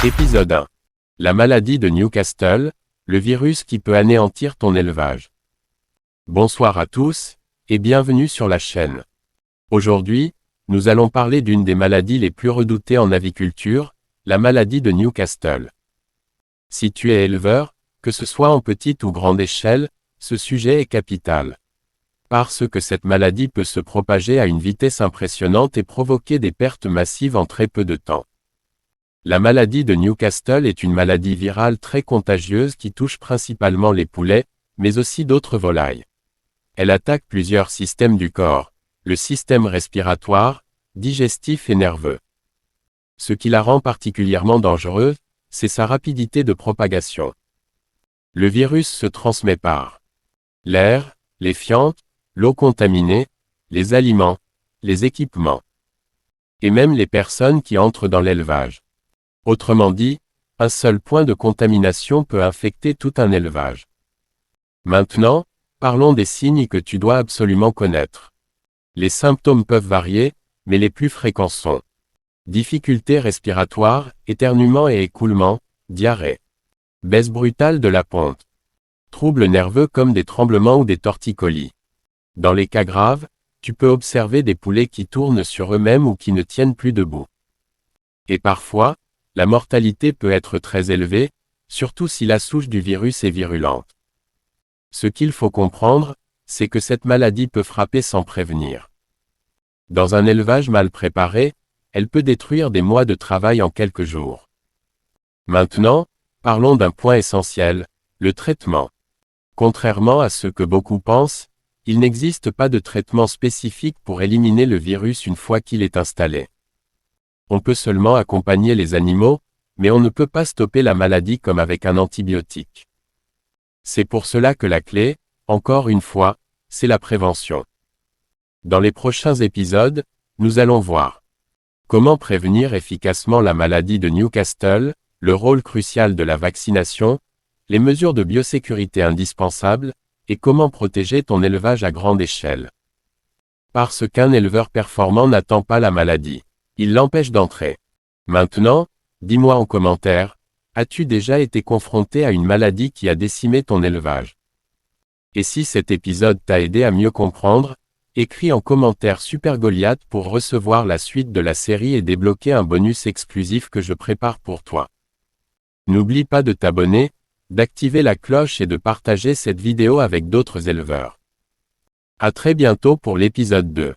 Épisode 1. La maladie de Newcastle, le virus qui peut anéantir ton élevage. Bonsoir à tous, et bienvenue sur la chaîne. Aujourd'hui, nous allons parler d'une des maladies les plus redoutées en aviculture, la maladie de Newcastle. Si tu es éleveur, que ce soit en petite ou grande échelle, ce sujet est capital. Parce que cette maladie peut se propager à une vitesse impressionnante et provoquer des pertes massives en très peu de temps. La maladie de Newcastle est une maladie virale très contagieuse qui touche principalement les poulets, mais aussi d'autres volailles. Elle attaque plusieurs systèmes du corps, le système respiratoire, digestif et nerveux. Ce qui la rend particulièrement dangereuse, c'est sa rapidité de propagation. Le virus se transmet par l'air, les fientes, l'eau contaminée, les aliments, les équipements, et même les personnes qui entrent dans l'élevage. Autrement dit, un seul point de contamination peut infecter tout un élevage. Maintenant, parlons des signes que tu dois absolument connaître. Les symptômes peuvent varier, mais les plus fréquents sont difficultés respiratoires, éternuement et écoulement, diarrhée, baisse brutale de la ponte, troubles nerveux comme des tremblements ou des torticolis. Dans les cas graves, tu peux observer des poulets qui tournent sur eux-mêmes ou qui ne tiennent plus debout. Et parfois, la mortalité peut être très élevée, surtout si la souche du virus est virulente. Ce qu'il faut comprendre, c'est que cette maladie peut frapper sans prévenir. Dans un élevage mal préparé, elle peut détruire des mois de travail en quelques jours. Maintenant, parlons d'un point essentiel, le traitement. Contrairement à ce que beaucoup pensent, il n'existe pas de traitement spécifique pour éliminer le virus une fois qu'il est installé. On peut seulement accompagner les animaux, mais on ne peut pas stopper la maladie comme avec un antibiotique. C'est pour cela que la clé, encore une fois, c'est la prévention. Dans les prochains épisodes, nous allons voir comment prévenir efficacement la maladie de Newcastle, le rôle crucial de la vaccination, les mesures de biosécurité indispensables, et comment protéger ton élevage à grande échelle. Parce qu'un éleveur performant n'attend pas la maladie. Il l'empêche d'entrer. Maintenant, dis-moi en commentaire, as-tu déjà été confronté à une maladie qui a décimé ton élevage? Et si cet épisode t'a aidé à mieux comprendre, écris en commentaire Super Goliath pour recevoir la suite de la série et débloquer un bonus exclusif que je prépare pour toi. N'oublie pas de t'abonner, d'activer la cloche et de partager cette vidéo avec d'autres éleveurs. À très bientôt pour l'épisode 2.